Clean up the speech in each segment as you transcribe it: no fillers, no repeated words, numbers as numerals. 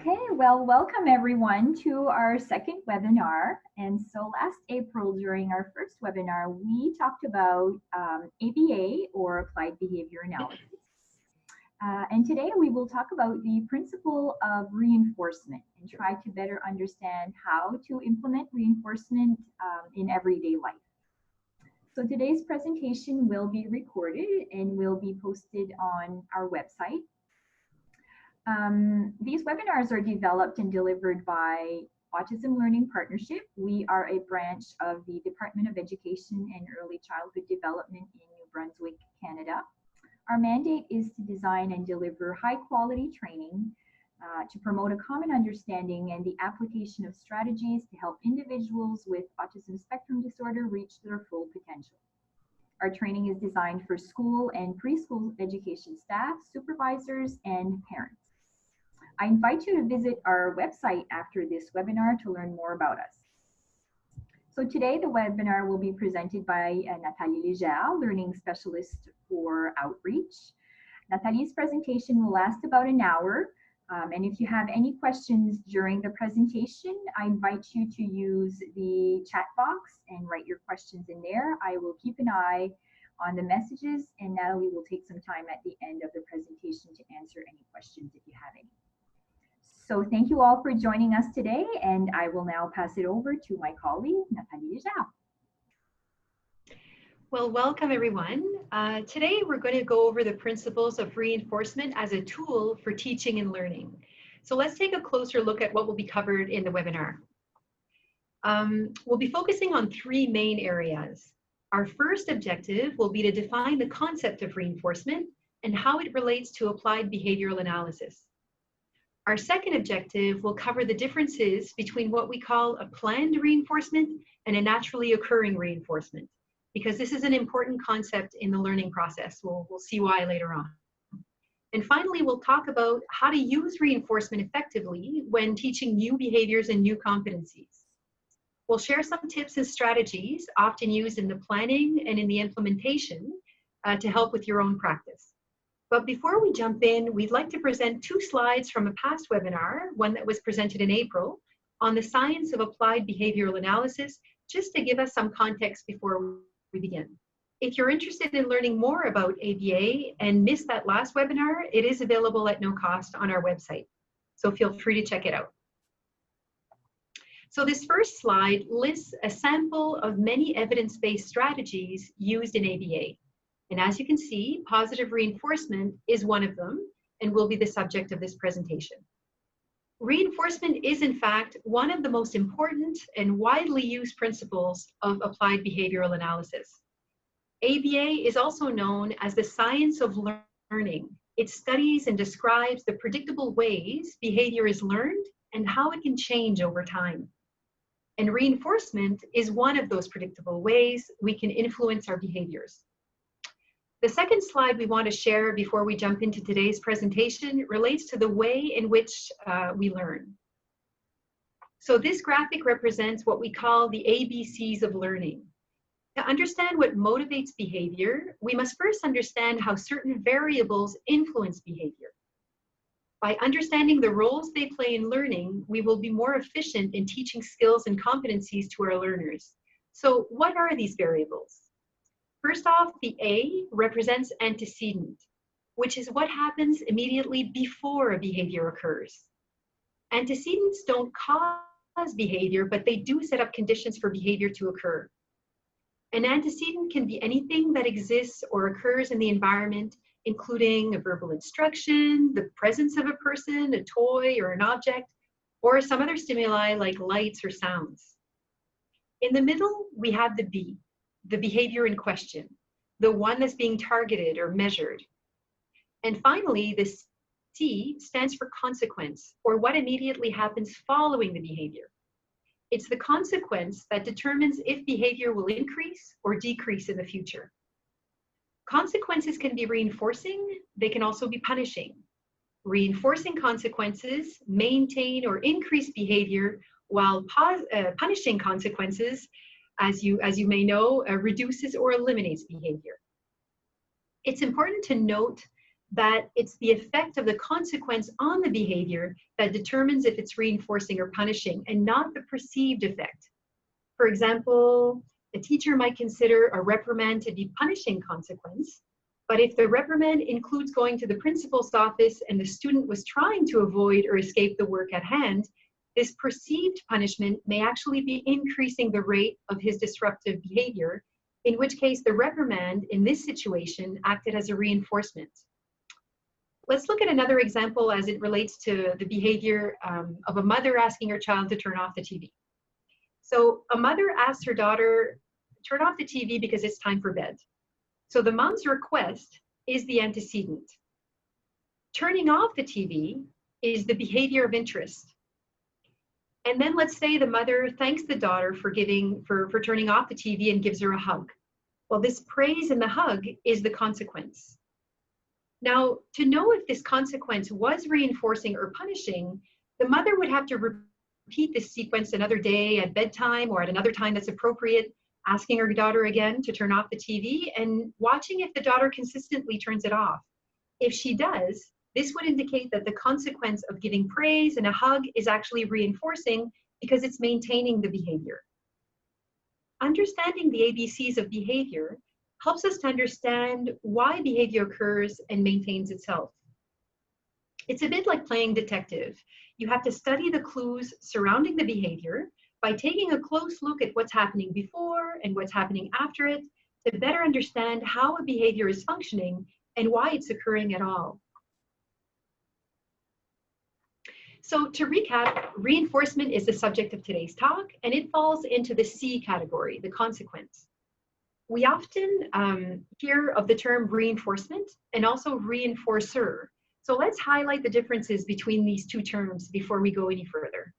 Okay, well, welcome everyone to our second webinar. And so last April during our first webinar, we talked about ABA or Applied Behavior Analysis. And today we will talk about the principle of reinforcement and try to better understand how to implement reinforcement in everyday life. So today's presentation will be recorded and will be posted on our website. These webinars are developed and delivered by Autism Learning Partnership. We are a branch of the Department of Education and Early Childhood Development in New Brunswick, Canada. Our mandate is to design and deliver high-quality training to promote a common understanding and the application of strategies to help individuals with autism spectrum disorder reach their full potential. Our training is designed for school and preschool education staff, supervisors, and parents. I invite you to visit our website after this webinar to learn more about us. So today the webinar will be presented by Nathalie Léger, Learning Specialist for Outreach. Nathalie's presentation will last about an hour. And if you have any questions during the presentation, I invite you to use the chat box and write your questions in there. I will keep an eye on the messages, and Natalie will take some time at the end of the presentation to answer any questions if you have any. So thank you all for joining us today, and I will now pass it over to my colleague, Nathalie Léger. Well, welcome everyone. Today we're going to go over the principles of reinforcement as a tool for teaching and learning. So let's take a closer look at what will be covered in the webinar. We'll be focusing on three main areas. Our first objective will be to define the concept of reinforcement and how it relates to applied behavioral analysis. Our second objective will cover the differences between what we call a planned reinforcement and a naturally occurring reinforcement, because this is an important concept in the learning process. We'll see why later on. And finally, we'll talk about how to use reinforcement effectively when teaching new behaviors and new competencies. We'll share some tips and strategies often used in the planning and in the implementation to help with your own practice. But before we jump in, we'd like to present two slides from a past webinar, one that was presented in April, on the science of applied behavioral analysis, just to give us some context before we begin. If you're interested in learning more about ABA and missed that last webinar, it is available at no cost on our website. So feel free to check it out. So this first slide lists a sample of many evidence-based strategies used in ABA. And as you can see, positive reinforcement is one of them and will be the subject of this presentation. Reinforcement is, in fact, one of the most important and widely used principles of applied behavioral analysis. ABA is also known as the science of learning. It studies and describes the predictable ways behavior is learned and how it can change over time. And reinforcement is one of those predictable ways we can influence our behaviors. The second slide we want to share before we jump into today's presentation relates to the way in which we learn. So this graphic represents what we call the ABCs of learning. To understand what motivates behavior, we must first understand how certain variables influence behavior. By understanding the roles they play in learning, we will be more efficient in teaching skills and competencies to our learners. So what are these variables? First off, the A represents antecedent, which is what happens immediately before a behavior occurs. Antecedents don't cause behavior, but they do set up conditions for behavior to occur. An antecedent can be anything that exists or occurs in the environment, including a verbal instruction, the presence of a person, a toy, or an object, or some other stimuli like lights or sounds. In the middle, we have the B, the behavior in question, the one that's being targeted or measured. And finally, the C stands for consequence, or what immediately happens following the behavior. It's the consequence that determines if behavior will increase or decrease in the future. Consequences can be reinforcing, they can also be punishing. Reinforcing consequences maintain or increase behavior, while punishing consequences, as you may know, reduces or eliminates behavior. It's important to note that it's the effect of the consequence on the behavior that determines if it's reinforcing or punishing, and not the perceived effect. For example, a teacher might consider a reprimand to be punishing consequence, but if the reprimand includes going to the principal's office and the student was trying to avoid or escape the work at hand, this perceived punishment may actually be increasing the rate of his disruptive behavior, in which case the reprimand in this situation acted as a reinforcement. Let's look at another example as it relates to the behavior of a mother asking her child to turn off the TV. So a mother asks her daughter, turn off the TV because it's time for bed. So the mom's request is the antecedent. Turning off the TV is the behavior of interest. And then let's say the mother thanks the daughter for turning off the TV and gives her a hug. Well, this praise in the hug is the consequence. Now, to know if this consequence was reinforcing or punishing, the mother would have to repeat this sequence another day at bedtime or at another time that's appropriate, asking her daughter again to turn off the TV and watching if the daughter consistently turns it off. If she does, this would indicate that the consequence of giving praise and a hug is actually reinforcing because it's maintaining the behavior. Understanding the ABCs of behavior helps us to understand why behavior occurs and maintains itself. It's a bit like playing detective. You have to study the clues surrounding the behavior by taking a close look at what's happening before and what's happening after it to better understand how a behavior is functioning and why it's occurring at all. So to recap, reinforcement is the subject of today's talk, and it falls into the C category, the consequence. We often hear of the term reinforcement and also reinforcer. So let's highlight the differences between these two terms before we go any further.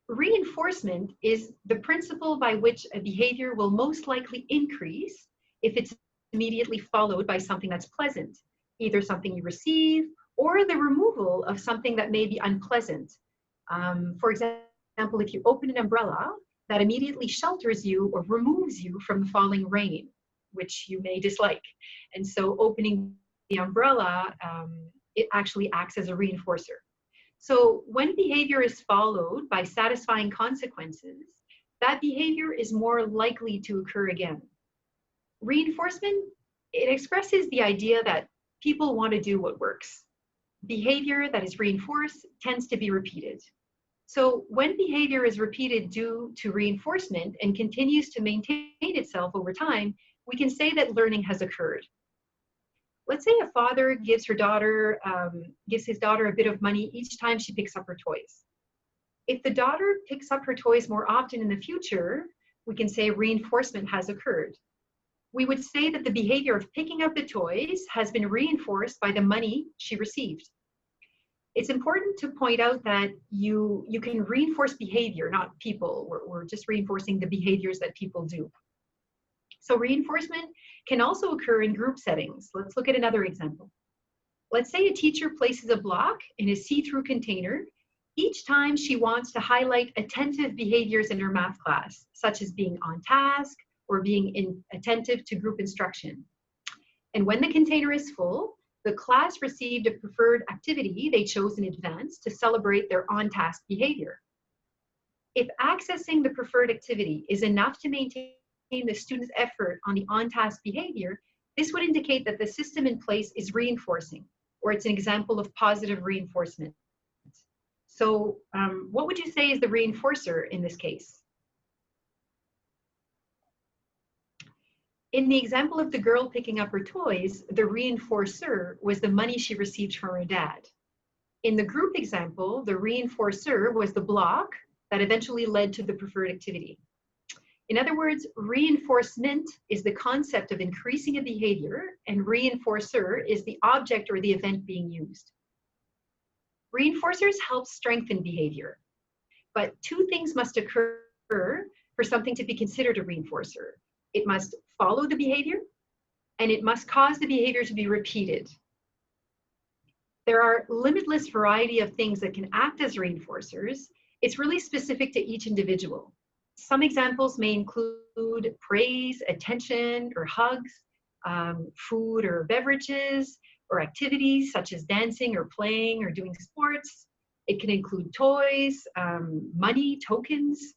Reinforcement is the principle by which a behavior will most likely increase if it's immediately followed by something that's pleasant, either something you receive or the removal of something that may be unpleasant. For example, if you open an umbrella, that immediately shelters you or removes you from the falling rain, which you may dislike. And so opening the umbrella, it actually acts as a reinforcer. So when behavior is followed by satisfying consequences, that behavior is more likely to occur again. Reinforcement, it expresses the idea that people want to do what works. Behavior that is reinforced tends to be repeated. So when behavior is repeated due to reinforcement and continues to maintain itself over time, we can say that learning has occurred. Let's say a father gives his daughter a bit of money each time she picks up her toys. If the daughter picks up her toys more often in the future, we can say reinforcement has occurred. We would say that the behavior of picking up the toys has been reinforced by the money she received. It's important to point out that you can reinforce behavior, not people. We're just reinforcing the behaviors that people do. So reinforcement can also occur in group settings. Let's look at another example. Let's say a teacher places a block in a see-through container each time she wants to highlight attentive behaviors in her math class, such as being on task or being attentive to group instruction. And when the container is full, the class received a preferred activity they chose in advance to celebrate their on-task behavior. If accessing the preferred activity is enough to maintain the student's effort on the on-task behavior, this would indicate that the system in place is reinforcing, or it's an example of positive reinforcement. So what would you say is the reinforcer in this case? In the example of the girl picking up her toys, the reinforcer was the money she received from her dad. In the group example, the reinforcer was the block that eventually led to the preferred activity. In other words, reinforcement is the concept of increasing a behavior, and reinforcer is the object or the event being used. Reinforcers help strengthen behavior, but two things must occur for something to be considered a reinforcer. It must follow the behavior, and it must cause the behavior to be repeated. There are limitless variety of things that can act as reinforcers. It's really specific to each individual. Some examples may include praise, attention, or hugs, food or beverages, or activities such as dancing or playing or doing sports. It can include toys, money, tokens.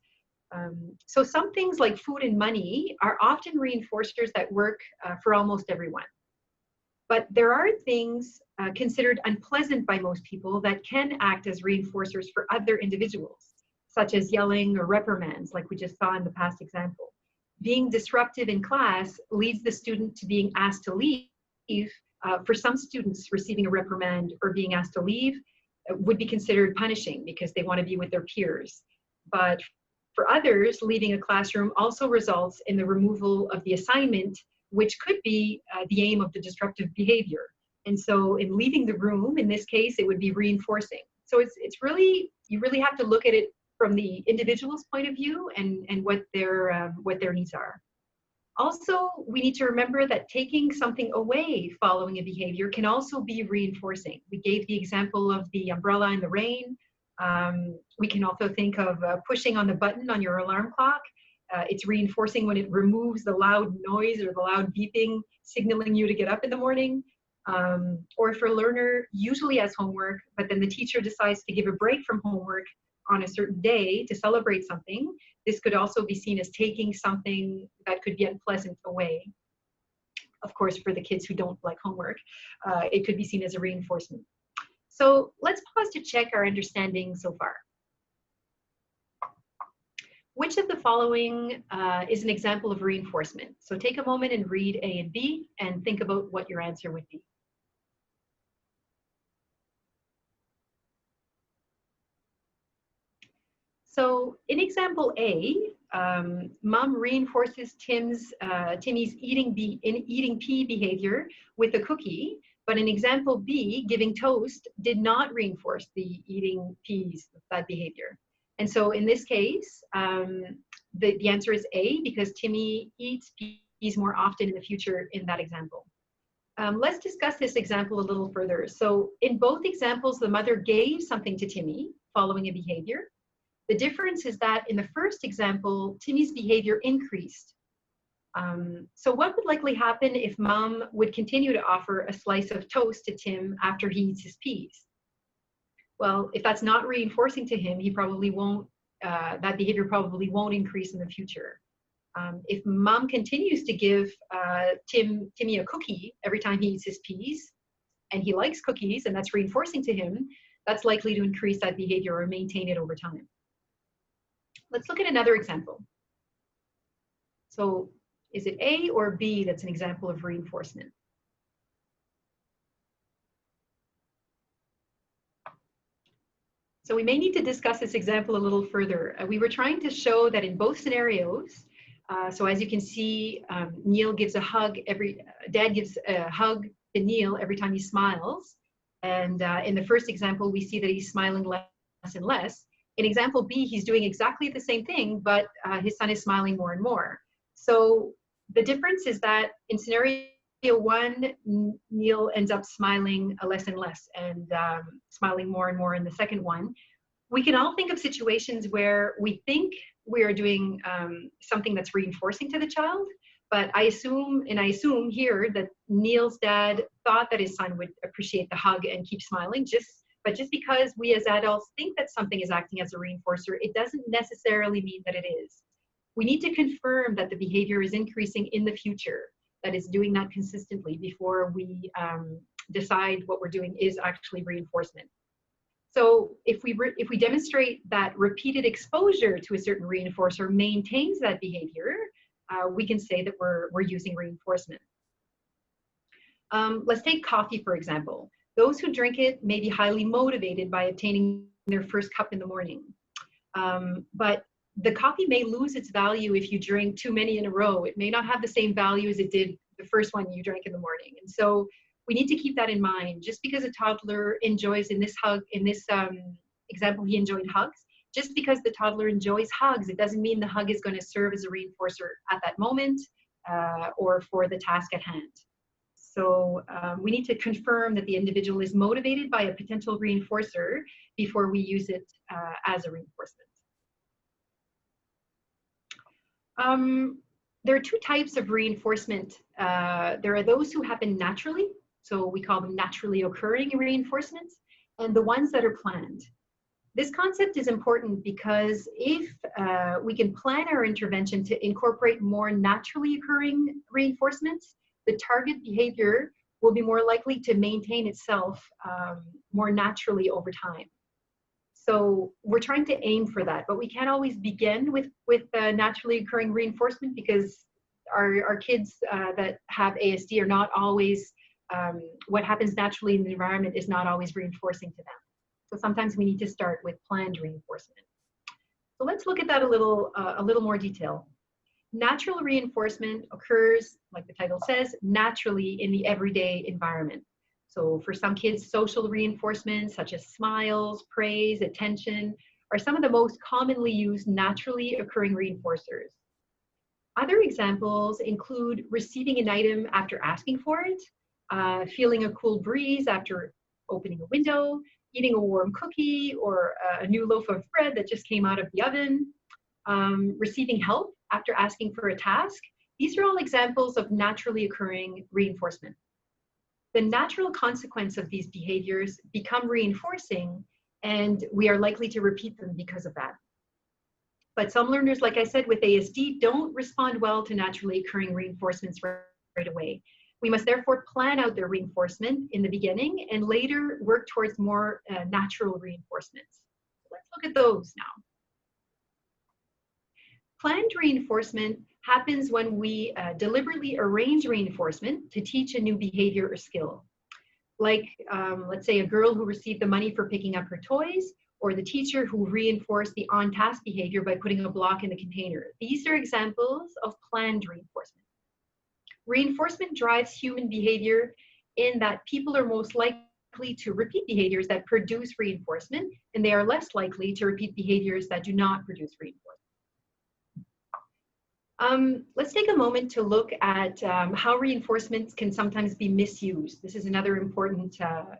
So some things like food and money are often reinforcers that work for almost everyone. But there are things considered unpleasant by most people that can act as reinforcers for other individuals, such as yelling or reprimands, like we just saw in the past example. Being disruptive in class leads the student to being asked to leave. For some students, receiving a reprimand or being asked to leave would be considered punishing because they want to be with their peers. But for others, leaving a classroom also results in the removal of the assignment, which could be the aim of the disruptive behavior. And so in leaving the room, in this case, it would be reinforcing. So it's really, you really have to look at it from the individual's point of view and what their needs are. Also, we need to remember that taking something away following a behavior can also be reinforcing. We gave the example of the umbrella in the rain. We can also think of pushing on the button on your alarm clock. It's reinforcing when it removes the loud noise or the loud beeping, signaling you to get up in the morning. Or if a learner usually has homework, but then the teacher decides to give a break from homework on a certain day to celebrate something, this could also be seen as taking something that could be unpleasant away. Of course, for the kids who don't like homework, it could be seen as a reinforcement. So let's pause to check our understanding so far. Which of the following is an example of reinforcement? So take a moment and read A and B and think about what your answer would be. So in example A, mom reinforces Timmy's eating pea behavior with a cookie, but in example B, giving toast did not reinforce the eating peas, that behavior. And so in this case, the answer is A, because Timmy eats peas more often in the future in that example. Let's discuss this example a little further. So in both examples, the mother gave something to Timmy following a behavior. The difference is that in the first example, Timmy's behavior increased. So what would likely happen if mom would continue to offer a slice of toast to Tim after he eats his peas? Well, if that's not reinforcing to him, he probably won't, that behavior probably won't increase in the future. If mom continues to give Timmy a cookie every time he eats his peas, and he likes cookies and that's reinforcing to him, that's likely to increase that behavior or maintain it over time. Let's look at another example. So is it A or B that's an example of reinforcement? So we may need to discuss this example a little further. We were trying to show that in both scenarios, so as you can see, Neil gives a hug Dad gives a hug to Neil every time he smiles. And in the first example, we see that he's smiling less and less. In example B, he's doing exactly the same thing, but his son is smiling more and more. So the difference is that in scenario 1, Neil ends up smiling less and less and smiling more and more in the second one. We can all think of situations where we think we are doing something that's reinforcing to the child, but I assume here that Neil's dad thought that his son would appreciate the hug and keep smiling, but just because we as adults think that something is acting as a reinforcer, it doesn't necessarily mean that it is. We need to confirm that the behavior is increasing in the future, that is doing that consistently before we decide what we're doing is actually reinforcement. So if we demonstrate that repeated exposure to a certain reinforcer maintains that behavior, we can say that we're using reinforcement. Let's take coffee, for example. Those who drink it may be highly motivated by obtaining their first cup in the morning. But the coffee may lose its value if you drink too many in a row. It may not have the same value as it did the first one you drank in the morning. And so we need to keep that in mind. Just because a toddler enjoys in this example, he enjoyed hugs. Just because the toddler enjoys hugs, it doesn't mean the hug is going to serve as a reinforcer at that moment or for the task at hand. So we need to confirm that the individual is motivated by a potential reinforcer before we use it as a reinforcement. There are two types of reinforcement. There are those who happen naturally, so we call them naturally occurring reinforcements, and the ones that are planned. This concept is important because if we can plan our intervention to incorporate more naturally occurring reinforcements, the target behavior will be more likely to maintain itself more naturally over time. So we're trying to aim for that, but we can't always begin with naturally occurring reinforcement because our kids that have ASD are not always, what happens naturally in the environment is not always reinforcing to them. So sometimes we need to start with planned reinforcement. So let's look at that a little more detail. Natural reinforcement occurs, like the title says, naturally in the everyday environment. So for some kids, social reinforcement such as smiles, praise, attention are some of the most commonly used naturally occurring reinforcers. Other examples include receiving an item after asking for it, feeling a cool breeze after opening a window, eating a warm cookie or a new loaf of bread that just came out of the oven, receiving help after asking for a task. These are all examples of naturally occurring reinforcement. The natural consequence of these behaviors become reinforcing, and we are likely to repeat them because of that. But some learners, like I said, with ASD don't respond well to naturally occurring reinforcements right away. We must therefore plan out their reinforcement in the beginning and later work towards more natural reinforcements. Let's look at those now. Planned reinforcement happens when we deliberately arrange reinforcement to teach a new behavior or skill. Like, let's say a girl who received the money for picking up her toys, or the teacher who reinforced the on-task behavior by putting a block in the container. These are examples of planned reinforcement. Reinforcement drives human behavior in that people are most likely to repeat behaviors that produce reinforcement, and they are less likely to repeat behaviors that do not produce reinforcement. Let's take a moment to look at how reinforcements can sometimes be misused. This is another important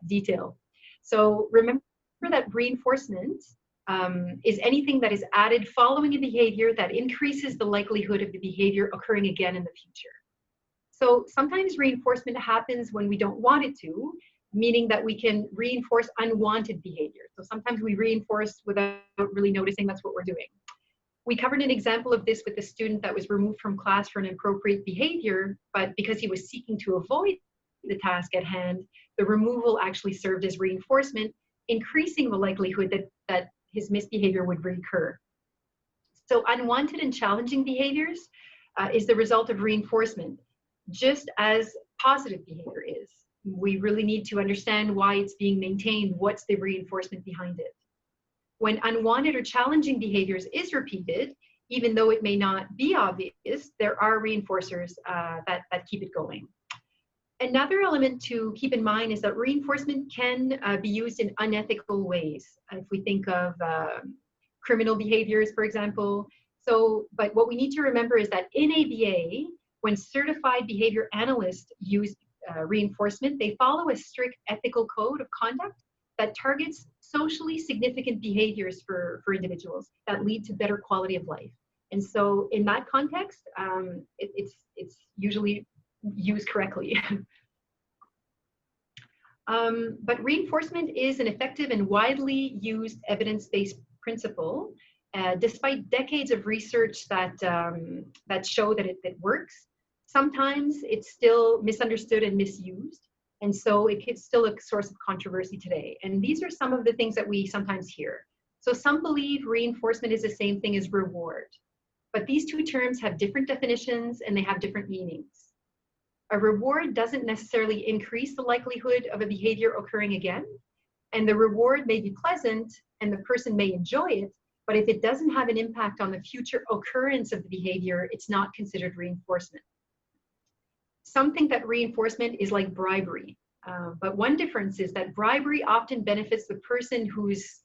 detail. So remember that reinforcement is anything that is added following a behavior that increases the likelihood of the behavior occurring again in the future. So sometimes reinforcement happens when we don't want it to, meaning that we can reinforce unwanted behavior. So sometimes we reinforce without really noticing that's what we're doing. We covered an example of this with a student that was removed from class for an inappropriate behavior, but because he was seeking to avoid the task at hand, the removal actually served as reinforcement, increasing the likelihood that his misbehavior would recur. So unwanted and challenging behaviors is the result of reinforcement, just as positive behavior is. We really need to understand why it's being maintained, what's the reinforcement behind it. When unwanted or challenging behaviors is repeated, even though it may not be obvious, there are reinforcers that keep it going. Another element to keep in mind is that reinforcement can be used in unethical ways. If we think of criminal behaviors, for example. But what we need to remember is that in ABA, when certified behavior analysts use reinforcement, they follow a strict ethical code of conduct that targets socially significant behaviors for individuals that lead to better quality of life. And so in that context, it's usually used correctly. But reinforcement is an effective and widely used evidence-based principle, despite decades of research that show that it works. Sometimes it's still misunderstood and misused. And so it's still a source of controversy today. And these are some of the things that we sometimes hear. So some believe reinforcement is the same thing as reward. But these two terms have different definitions and they have different meanings. A reward doesn't necessarily increase the likelihood of a behavior occurring again. And the reward may be pleasant and the person may enjoy it, but if it doesn't have an impact on the future occurrence of the behavior, it's not considered reinforcement. Some think that reinforcement is like bribery, but one difference is that bribery often benefits the person who's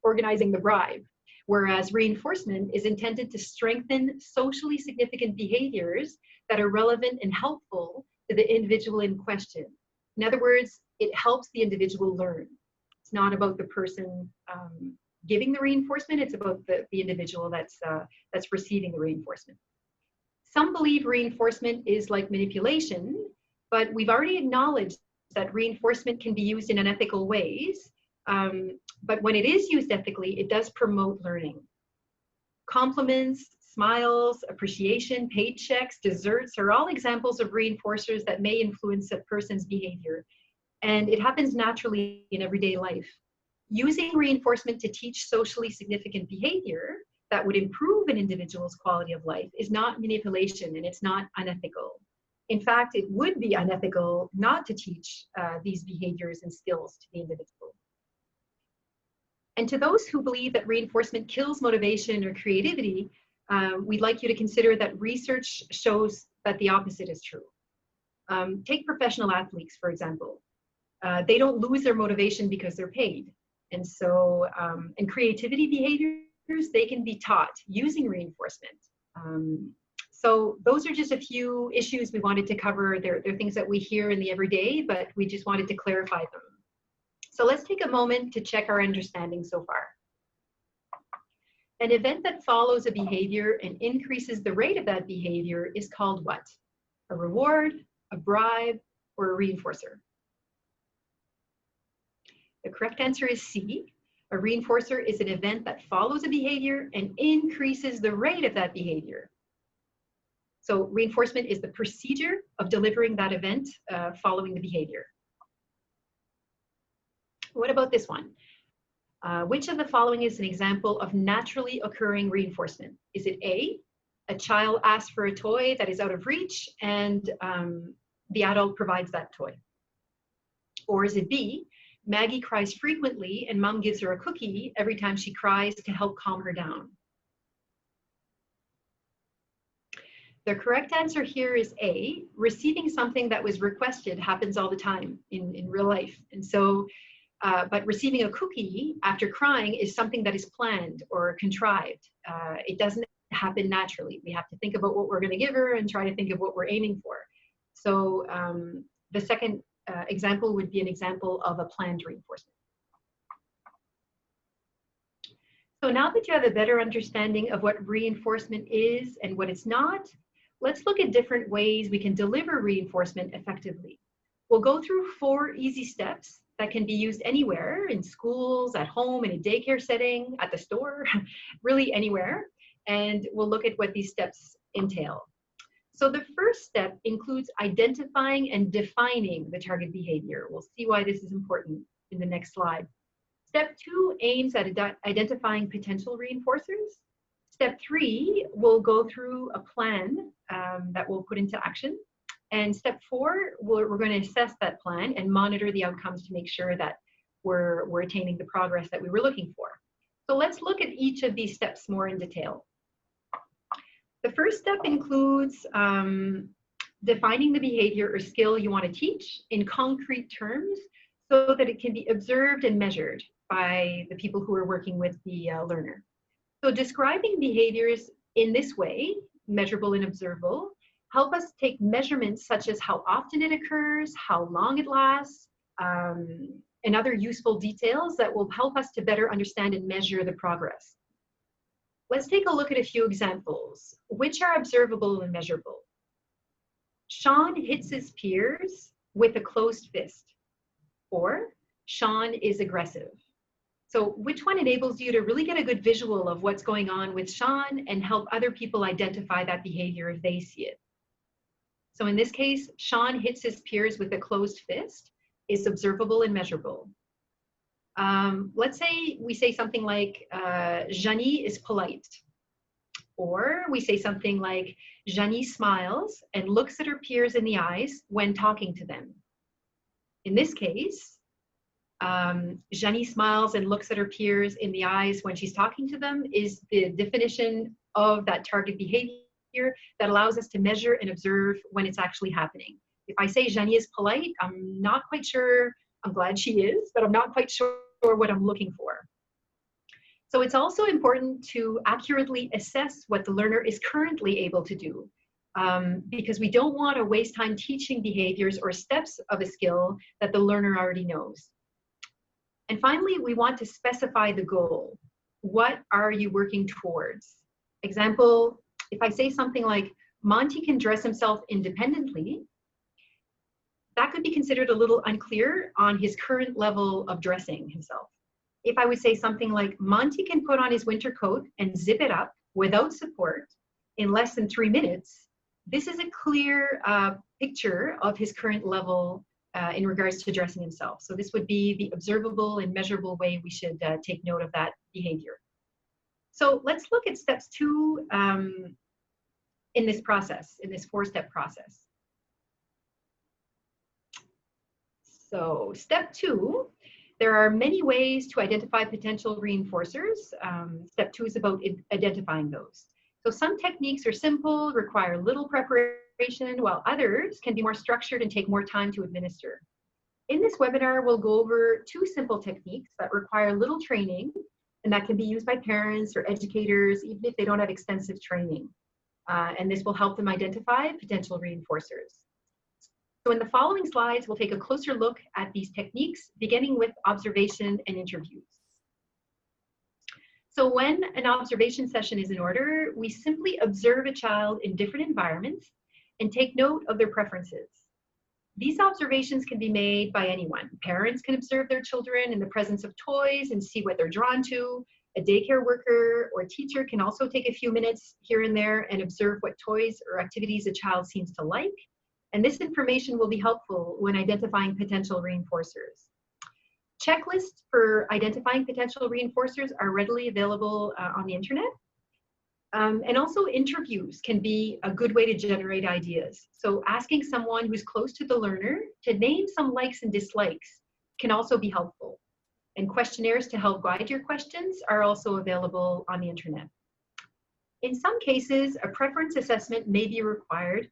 organizing the bribe, whereas reinforcement is intended to strengthen socially significant behaviors that are relevant and helpful to the individual in question. In other words, it helps the individual learn. It's not about the person giving the reinforcement, it's about the individual that's receiving the reinforcement. Some believe reinforcement is like manipulation, but we've already acknowledged that reinforcement can be used in unethical ways. But when it is used ethically, it does promote learning. Compliments, smiles, appreciation, paychecks, desserts are all examples of reinforcers that may influence a person's behavior. And it happens naturally in everyday life. Using reinforcement to teach socially significant behavior that would improve an individual's quality of life is not manipulation, and it's not unethical. In fact, it would be unethical not to teach these behaviors and skills to the individual. And to those who believe that reinforcement kills motivation or creativity, we'd like you to consider that research shows that the opposite is true. Take professional athletes, for example. They don't lose their motivation because they're paid. And so, and creativity behaviors, they can be taught using reinforcement. So those are just a few issues we wanted to cover. They're things that we hear in the everyday, but we just wanted to clarify them. So let's take a moment to check our understanding so far. An event that follows a behavior and increases the rate of that behavior is called what? A reward, a bribe, or a reinforcer? The correct answer is C. A reinforcer is an event that follows a behavior and increases the rate of that behavior. So reinforcement is the procedure of delivering that event following the behavior. What about this one? Which of the following is an example of naturally occurring reinforcement? Is it A, a child asks for a toy that is out of reach and the adult provides that toy? Or is it B, Maggie cries frequently and mom gives her a cookie every time she cries to help calm her down? The correct answer here is A, receiving something that was requested happens all the time in real life. And so, but receiving a cookie after crying is something that is planned or contrived. It doesn't happen naturally. We have to think about what we're going to give her and try to think of what we're aiming for. So the second example would be an example of a planned reinforcement. So now that you have a better understanding of what reinforcement is and what it's not, let's look at different ways we can deliver reinforcement effectively. We'll go through 4 easy steps that can be used anywhere, in schools, at home, in a daycare setting, at the store, really anywhere. And we'll look at what these steps entail. So the first step includes identifying and defining the target behavior. We'll see why this is important in the next slide. Step 2 aims at identifying potential reinforcers. Step 3, we'll go through a plan that we'll put into action. And step 4, we're going to assess that plan and monitor the outcomes to make sure that we're attaining the progress that we were looking for. So let's look at each of these steps more in detail. The first step includes defining the behavior or skill you want to teach in concrete terms so that it can be observed and measured by the people who are working with the learner. So describing behaviors in this way, measurable and observable, help us take measurements such as how often it occurs, how long it lasts, and other useful details that will help us to better understand and measure the progress. Let's take a look at a few examples. Which are observable and measurable? Sean hits his peers with a closed fist, or Sean is aggressive. So which one enables you to really get a good visual of what's going on with Sean and help other people identify that behavior if they see it? So in this case, Sean hits his peers with a closed fist is observable and measurable. Let's say we say something like, Janie is polite. Or we say something like, Janie smiles and looks at her peers in the eyes when talking to them. In this case, Janie smiles and looks at her peers in the eyes when she's talking to them is the definition of that target behavior that allows us to measure and observe when it's actually happening. If I say Janie is polite, I'm not quite sure, I'm glad she is, but I'm not quite sure what I'm looking for. So it's also important to accurately assess what the learner is currently able to do, because we don't want to waste time teaching behaviors or steps of a skill that the learner already knows. And finally, we want to specify the goal. What are you working towards? Example, if I say something like, Monty can dress himself independently, that could be considered a little unclear on his current level of dressing himself. If I would say something like, Monty can put on his winter coat and zip it up without support in less than 3 minutes, this is a clear picture of his current level in regards to dressing himself. So this would be the observable and measurable way we should take note of that behavior. So let's look at steps 2 in this process, in this 4-step process. So step 2, there are many ways to identify potential reinforcers. Step 2 is about identifying those. So some techniques are simple, require little preparation, while others can be more structured and take more time to administer. In this webinar, we'll go over 2 simple techniques that require little training, and that can be used by parents or educators, even if they don't have extensive training. And this will help them identify potential reinforcers. So in the following slides, we'll take a closer look at these techniques, beginning with observation and interviews. So when an observation session is in order, we simply observe a child in different environments and take note of their preferences. These observations can be made by anyone. Parents can observe their children in the presence of toys and see what they're drawn to. A daycare worker or teacher can also take a few minutes here and there and observe what toys or activities a child seems to like. And this information will be helpful when identifying potential reinforcers. Checklists for identifying potential reinforcers are readily available on the internet. And also interviews can be a good way to generate ideas. So asking someone who's close to the learner to name some likes and dislikes can also be helpful. And questionnaires to help guide your questions are also available on the internet. In some cases, a preference assessment may be required,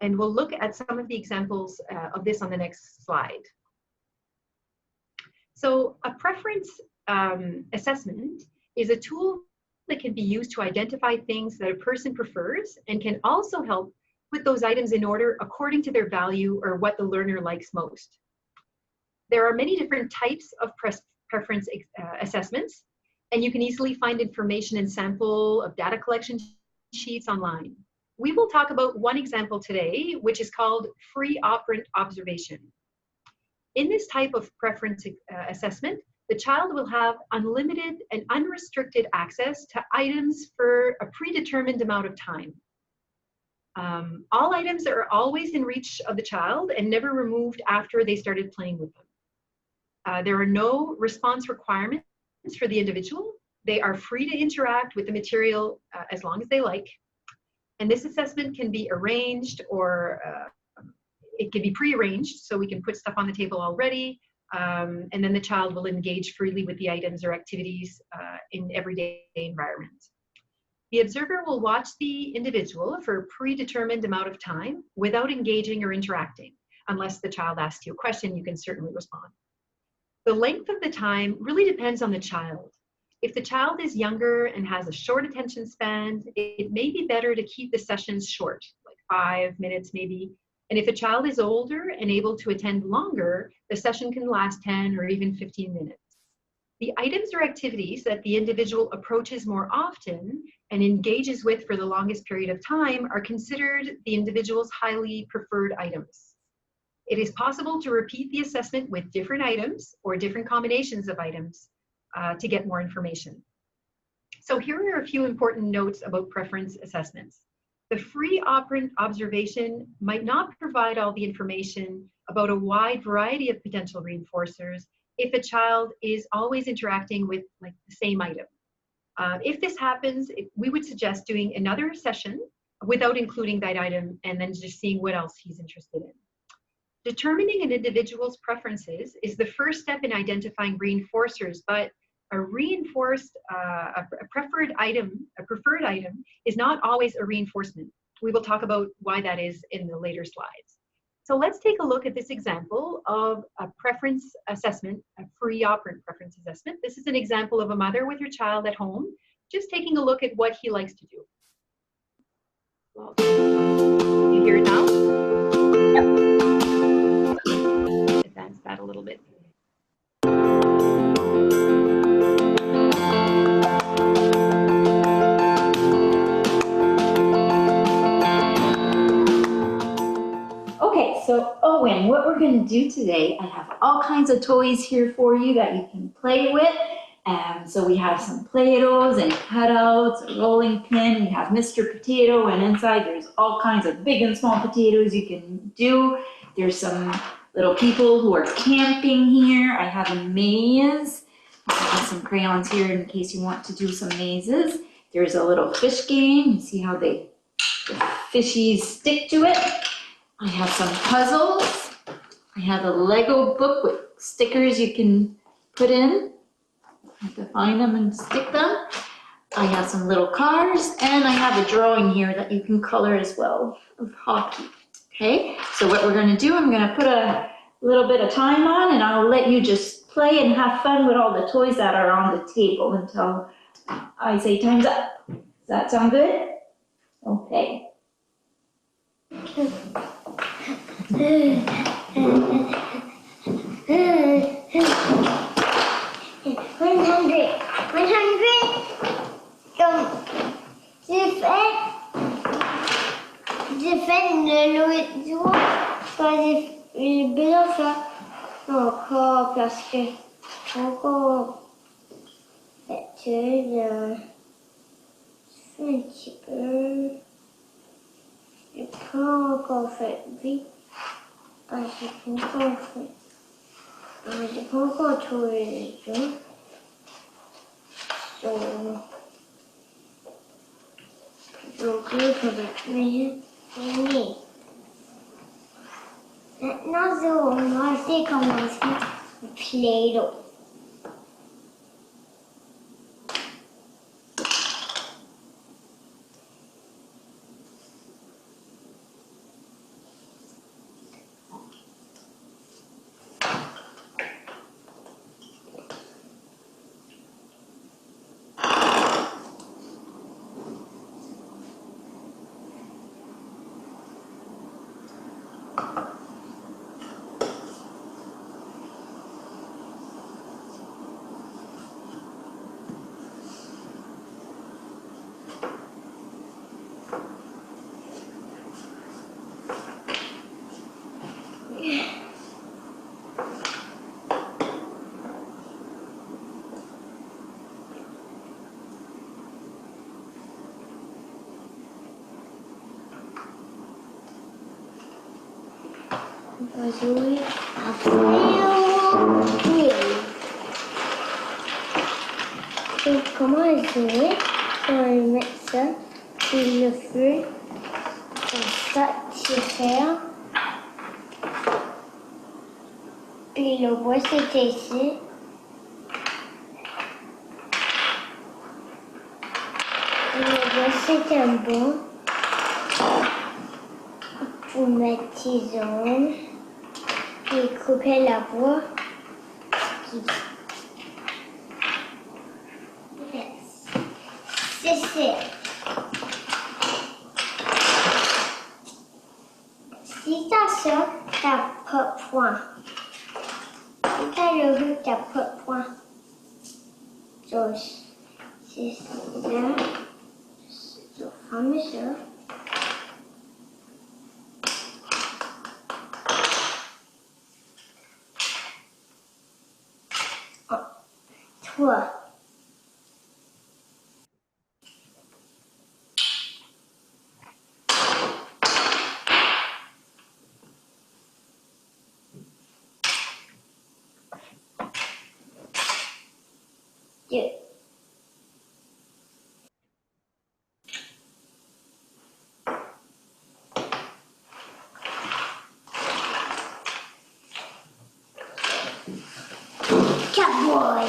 and we'll look at some of the examples of this on the next slide. So a preference assessment is a tool that can be used to identify things that a person prefers and can also help put those items in order according to their value or what the learner likes most. There are many different types of preference assessments, and you can easily find information and sample of data collection sheets online. We will talk about one example today, which is called free operant observation. In this type of preference assessment, the child will have unlimited and unrestricted access to items for a predetermined amount of time. All items are always in reach of the child and never removed after they started playing with them. There are no response requirements for the individual. They are free to interact with the material as long as they like. And this assessment can be arranged or it can be pre-arranged, so we can put stuff on the table already, and then the child will engage freely with the items or activities in everyday environment. The observer will watch the individual for a predetermined amount of time without engaging or interacting. Unless the child asks you a question, you can certainly respond. The length of the time really depends on the child. If the child is younger and has a short attention span, it may be better to keep the sessions short, like 5 minutes maybe. And if a child is older and able to attend longer, the session can last 10 or even 15 minutes. The items or activities that the individual approaches more often and engages with for the longest period of time are considered the individual's highly preferred items. It is possible to repeat the assessment with different items or different combinations of items to get more information. So here are a few important notes about preference assessments. The free operant observation might not provide all the information about a wide variety of potential reinforcers if a child is always interacting with like the same item. If this happens, we would suggest doing another session without including that item and then just seeing what else he's interested in. Determining an individual's preferences is the first step in identifying reinforcers, but a reinforced, a preferred item is not always a reinforcement. We will talk about why that is in the later slides. So let's take a look at this example of a preference assessment, a free operant preference assessment. This is an example of a mother with her child at home, just taking a look at what he likes to do. Well, you hear it now? Yep. Advance that a little bit. Okay, so Owen, what we're going to do today, I have all kinds of toys here for you that you can play with. So we have some Play-Dohs and cutouts, a rolling pin, we have Mr. Potato, and inside there's all kinds of big and small potatoes you can do. There's some little people who are camping here. I have a maze. I have some crayons here in case you want to do some mazes. There's a little fish game. You see how the fishies stick to it. I have some puzzles. I have a Lego book with stickers you can put in. I have to find them and stick them. I have some little cars, and I have a drawing here that you can color as well of hockey. Okay, so what we're going to do, I'm going to put a little bit of time on, and I'll let you just play and have fun with all the toys that are on the table until I say time's up. Does that sound good? Okay. 100. J'ai fait l'autre jour quand j'ai besoin de faire encore parce que encore je fais un petit peu. J'ai pas encore fait vite parce que j'ai pas encore fait. J'ai pas encore trouvé les gens. Donc, il faudrait venir. Maintenant, on va essayer de commencer le Play-Doh. On va jouer à Play-Doh. Donc, comment jouer? On va mettre ça sur le feu. Comme ça, c'est faire. Puis le bois, c'était ici. Et le bois, c'est un bon. Pour mettre tisane. Puis couper la bois. C'est ça. Si t'as ça, t'as pas de point. Si t'as le rouge, t'as pas de point. Donc, c'est ça. Je ferme ça. Toi. Deux. Cowboy.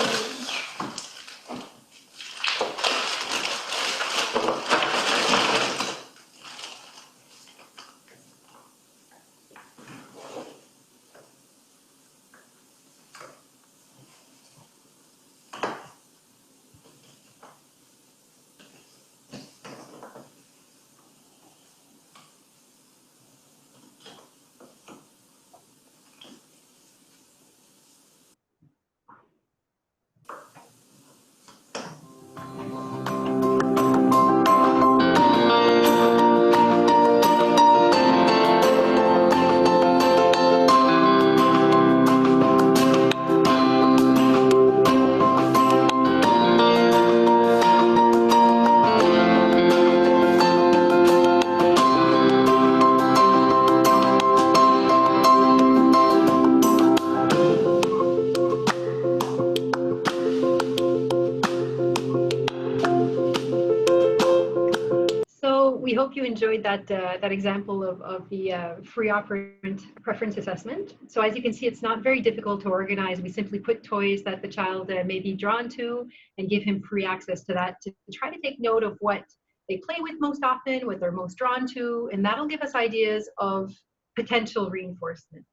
hope you enjoyed that example of the free operant preference assessment. So as you can see, it's not very difficult to organize. We simply put toys that the child may be drawn to and give him free access to that to try to take note of what they play with most often, what they're most drawn to, and that'll give us ideas of potential reinforcements.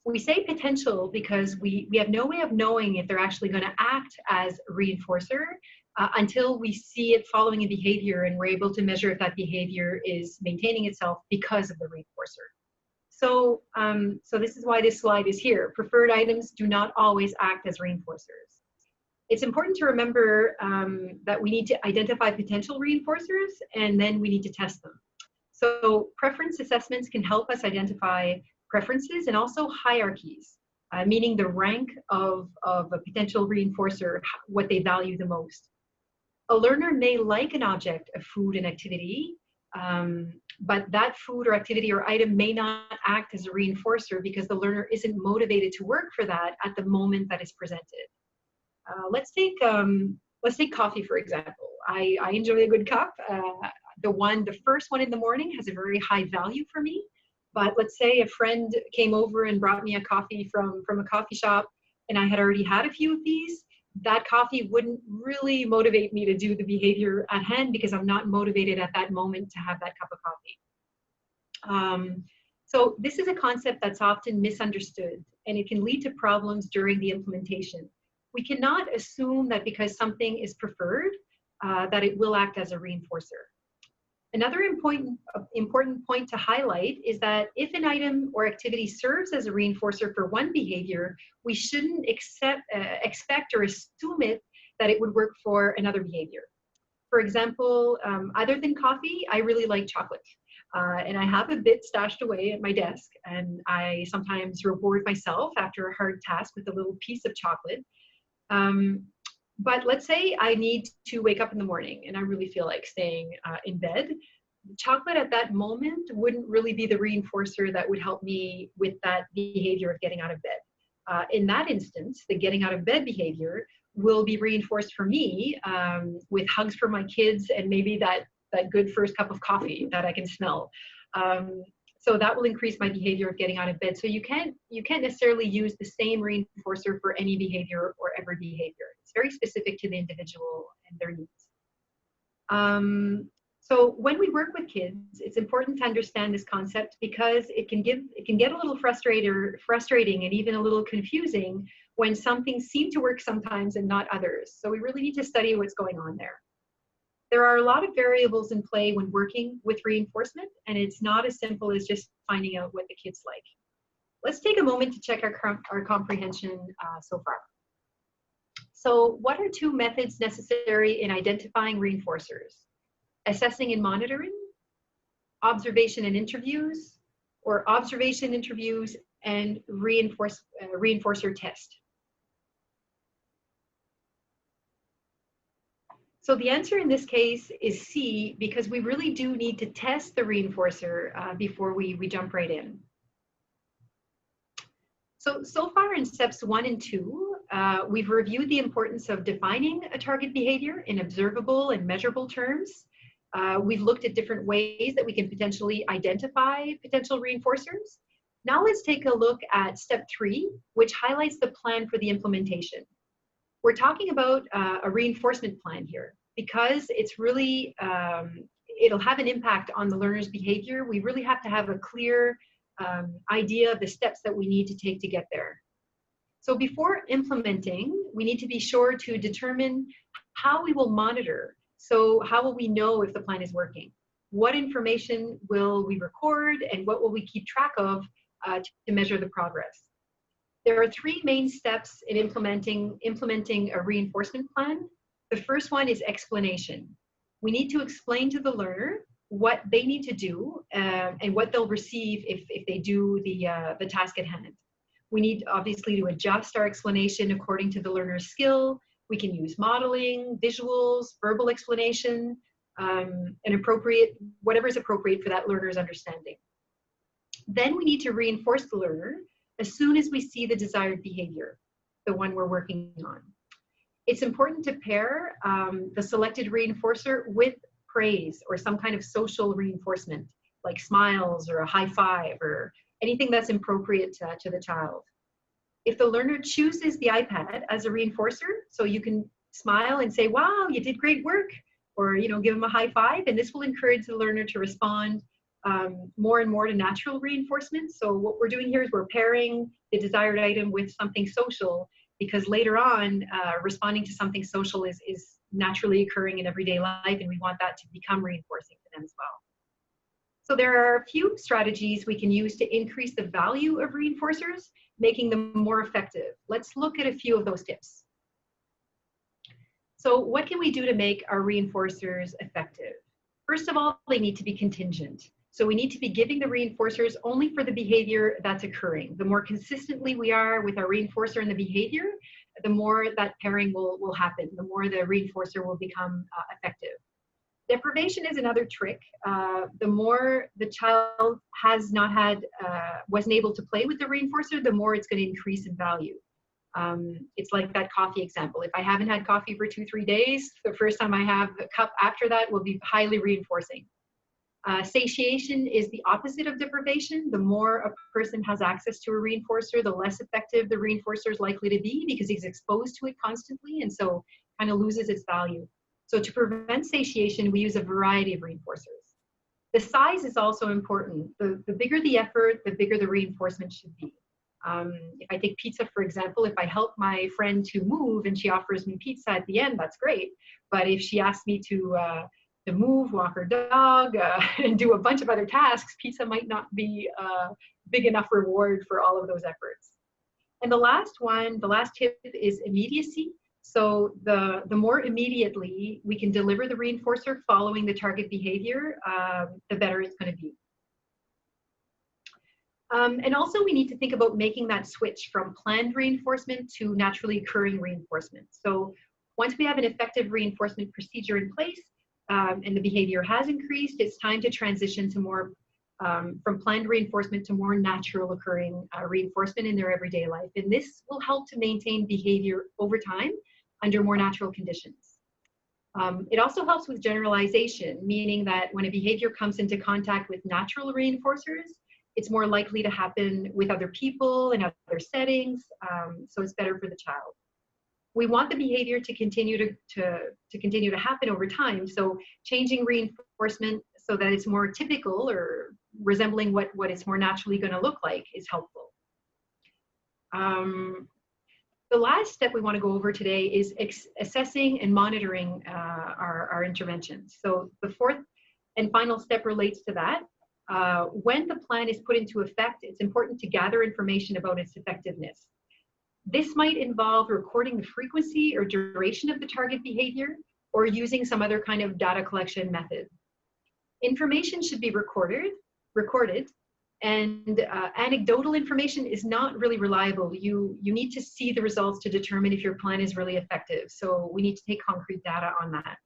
We say potential because we have no way of knowing if they're actually going to act as a reinforcer until we see it following a behavior and we're able to measure if that behavior is maintaining itself because of the reinforcer. So, so this is why this slide is here. Preferred items do not always act as reinforcers. It's important to remember that we need to identify potential reinforcers and then we need to test them. So preference assessments can help us identify preferences and also hierarchies, meaning the rank of a potential reinforcer, what they value the most. A learner may like an object of food and activity, but that food or activity or item may not act as a reinforcer because the learner isn't motivated to work for that at the moment that is presented. Let's take coffee, for example. I enjoy a good cup. The first one in the morning has a very high value for me. But let's say a friend came over and brought me a coffee from a coffee shop and I had already had a few of these. That coffee wouldn't really motivate me to do the behavior at hand because I'm not motivated at that moment to have that cup of coffee. So this is a concept that's often misunderstood and it can lead to problems during the implementation. We cannot assume that because something is preferred, that it will act as a reinforcer. Another important point to highlight is that if an item or activity serves as a reinforcer for one behavior, we shouldn't expect or assume that it would work for another behavior. For example, other than coffee, I really like chocolate. And I have a bit stashed away at my desk, and I sometimes reward myself after a hard task with a little piece of chocolate. But let's say I need to wake up in the morning and I really feel like staying in bed. Chocolate at that moment wouldn't really be the reinforcer that would help me with that behavior of getting out of bed. In that instance, the getting out of bed behavior will be reinforced for me with hugs for my kids and maybe that good first cup of coffee that I can smell. So that will increase my behavior of getting out of bed. So you can't necessarily use the same reinforcer for any behavior or every behavior. It's very specific to the individual and their needs. So when we work with kids, it's important to understand this concept because it can get a little frustrating and even a little confusing when some things seem to work sometimes and not others. So we really need to study what's going on there. There are a lot of variables in play when working with reinforcement, and it's not as simple as just finding out what the kids like. Let's take a moment to check our comprehension so far. So what are two methods necessary in identifying reinforcers? Assessing and monitoring, observation and interviews, or observation, interviews, and reinforcer test? So the answer in this case is C, because we really do need to test the reinforcer before we jump right in. So far in steps 1 and 2, we've reviewed the importance of defining a target behavior in observable and measurable terms. We've looked at different ways that we can potentially identify potential reinforcers. Now let's take a look at step 3, which highlights the plan for the implementation. We're talking about a reinforcement plan here because it's really, it'll have an impact on the learner's behavior. We really have to have a clear idea of the steps that we need to take to get there. So before implementing, we need to be sure to determine how we will monitor. So how will we know if the plan is working? What information will we record and what will we keep track of to measure the progress? There are 3 main steps in implementing a reinforcement plan. The first one is explanation. We need to explain to the learner what they need to do and what they'll receive if they do the task at hand. We need obviously to adjust our explanation according to the learner's skill. We can use modeling, visuals, verbal explanation, and whatever is appropriate for that learner's understanding. Then we need to reinforce the learner as soon as we see the desired behavior, the one we're working on. It's important to pair the selected reinforcer with praise or some kind of social reinforcement, like smiles or a high five or anything that's appropriate to the child. If the learner chooses the iPad as a reinforcer, so you can smile and say, wow, you did great work, or give them a high five, and this will encourage the learner to respond more and more to natural reinforcement. So what we're doing here is we're pairing the desired item with something social, because later on, responding to something social is naturally occurring in everyday life, and we want that to become reinforcing for them as well. So there are a few strategies we can use to increase the value of reinforcers, making them more effective. Let's look at a few of those tips. So what can we do to make our reinforcers effective? First of all, they need to be contingent. So we need to be giving the reinforcers only for the behavior that's occurring. The more consistently we are with our reinforcer and the behavior, the more that pairing will happen, the more the reinforcer will become effective. Deprivation is another trick. The more the child has not had, wasn't able to play with the reinforcer, the more it's going to increase in value. It's like that coffee example. If I haven't had coffee for 2-3 days, the first time I have a cup after that will be highly reinforcing. Satiation is the opposite of deprivation. The more a person has access to a reinforcer, the less effective the reinforcer is likely to be, because he's exposed to it constantly, and so kind of loses its value. So to prevent satiation, we use a variety of reinforcers. The size is also important. The bigger the effort, the bigger the reinforcement should be. If I take pizza, for example, if I help my friend to move and she offers me pizza at the end, that's great. But if she asks me to move, walk her dog, and do a bunch of other tasks, pizza might not be a big enough reward for all of those efforts. And the last tip is immediacy. So the more immediately we can deliver the reinforcer following the target behavior, the better it's going to be. And also we need to think about making that switch from planned reinforcement to naturally occurring reinforcement. So once we have an effective reinforcement procedure in place, and the behavior has increased, it's time to transition to more from planned reinforcement to more natural occurring reinforcement in their everyday life. And this will help to maintain behavior over time under more natural conditions. It also helps with generalization, meaning that when a behavior comes into contact with natural reinforcers, it's more likely to happen with other people in other settings, so it's better for the child. We want the behavior to continue to happen over time, so changing reinforcement so that it's more typical or resembling what it's more naturally going to look like is helpful. The last step we want to go over today is assessing and monitoring our interventions. So the fourth and final step relates to that. When the plan is put into effect, it's important to gather information about its effectiveness. This might involve recording the frequency or duration of the target behavior, or using some other kind of data collection method. Information should be recorded, and anecdotal information is not really reliable. You need to see the results to determine if your plan is really effective. So we need to take concrete data on that.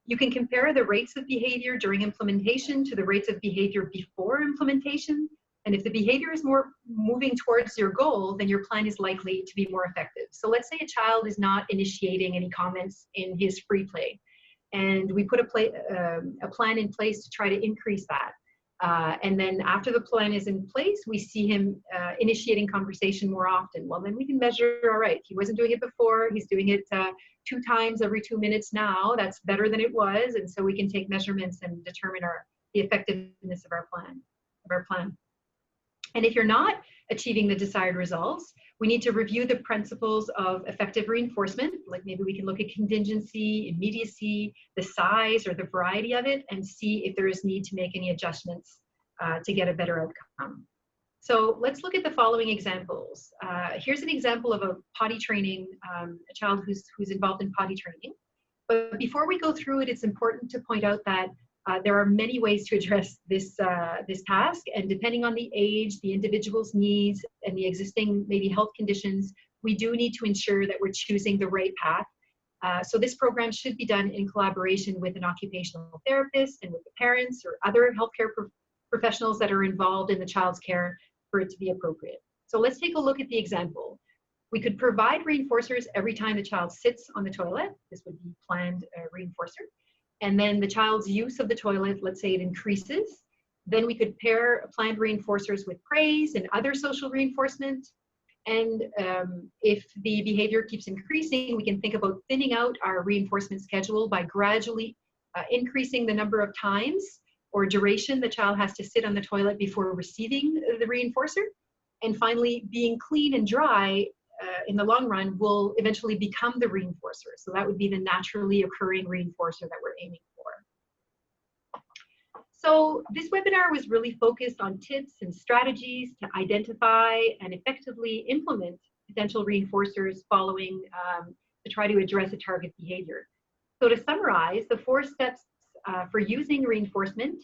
You can compare the rates of behavior during implementation to the rates of behavior before implementation. And if the behavior is more moving towards your goal, then your plan is likely to be more effective. So let's say a child is not initiating any comments in his free play, and we put a plan in place to try to increase that. And then after the plan is in place, we see him initiating conversation more often. Well, then we can measure, all right, he wasn't doing it before, he's doing it 2 times every 2 minutes now. That's better than it was. And so we can take measurements and determine the effectiveness of our plan. And if you're not achieving the desired results, we need to review the principles of effective reinforcement. Like maybe we can look at contingency, immediacy, the size or the variety of it, and see if there is need to make any adjustments to get a better outcome. So let's look at the following examples. Here's an example of a potty training, a child who's involved in potty training. But before we go through it, it's important to point out that there are many ways to address this task, and depending on the age, the individual's needs, and the existing maybe health conditions, we do need to ensure that we're choosing the right path. So this program should be done in collaboration with an occupational therapist and with the parents or other healthcare professionals that are involved in the child's care for it to be appropriate. So let's take a look at the example. We could provide reinforcers every time the child sits on the toilet. This would be planned reinforcer. and then the child's use of the toilet, let's say it increases, then we could pair planned reinforcers with praise and other social reinforcement. And if the behavior keeps increasing, we can think about thinning out our reinforcement schedule by gradually increasing the number of times or duration the child has to sit on the toilet before receiving the reinforcer. And finally, being clean and dry in the long run will eventually become the reinforcer. So that would be the naturally occurring reinforcer that we're aiming for. So this webinar was really focused on tips and strategies to identify and effectively implement potential reinforcers following to try to address a target behavior. So to summarize, the 4 steps for using reinforcement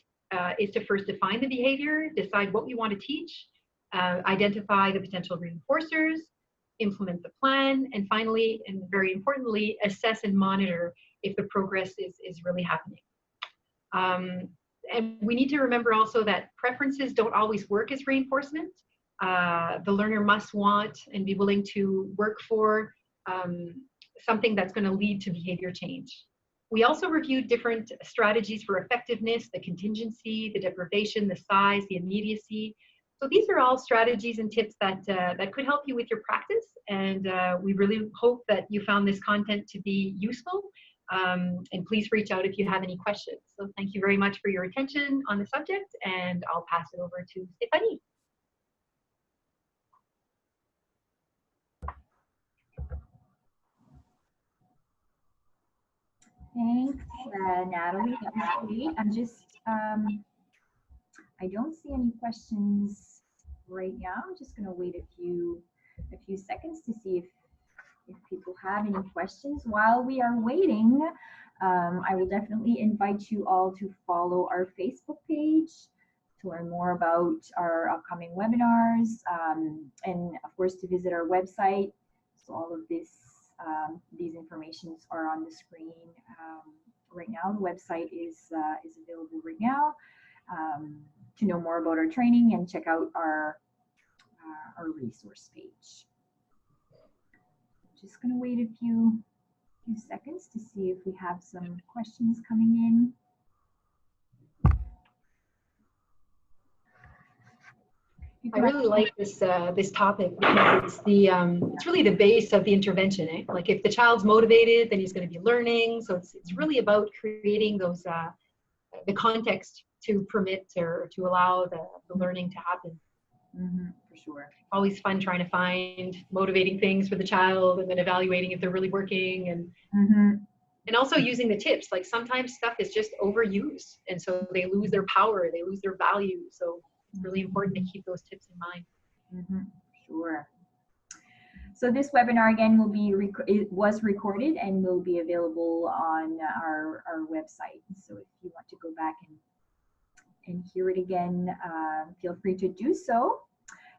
is to first define the behavior, decide what we want to teach, identify the potential reinforcers, implement the plan, and finally, and very importantly, assess and monitor if the progress is really happening. And we need to remember also that preferences don't always work as reinforcement. The learner must want and be willing to work for something that's going to lead to behavior change. We also reviewed different strategies for effectiveness, the contingency, the deprivation, the size, the immediacy. So these are all strategies and tips that, that could help you with your practice. And we really hope that you found this content to be useful. And please reach out if you have any questions. So thank you very much for your attention on the subject, and I'll pass it over to Stephanie. Thanks, Natalie. That was great. I'm just, I don't see any questions right now. I'm just going to wait a few seconds to see if people have any questions. While we are waiting, I will definitely invite you all to follow our Facebook page to learn more about our upcoming webinars, and of course to visit our website. So all of this, these informations are on the screen right now. The website is available right now to know more about our training and check out our resource page. Just going to wait a few seconds to see if we have some questions coming in. I really like this this topic because it's really the base of the intervention. Eh? Like if the child's motivated, then he's going to be learning. So it's really about creating those the context to permit or to allow the learning to happen. Mm-hmm, for sure. Always fun trying to find motivating things for the child and then evaluating if they're really working, and also using the tips. Like sometimes stuff is just overused, and so they lose their power, they lose their value. So it's really important to keep those tips in mind. Sure. So this webinar again will be was recorded and will be available on our website. So if you want to go back and hear it again, feel free to do so.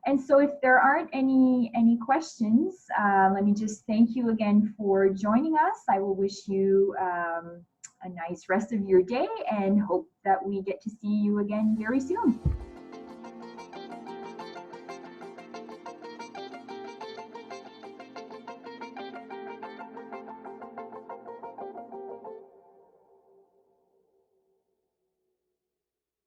And so if there aren't any questions, let me just thank you again for joining us. I will wish you a nice rest of your day and hope that we get to see you again very soon.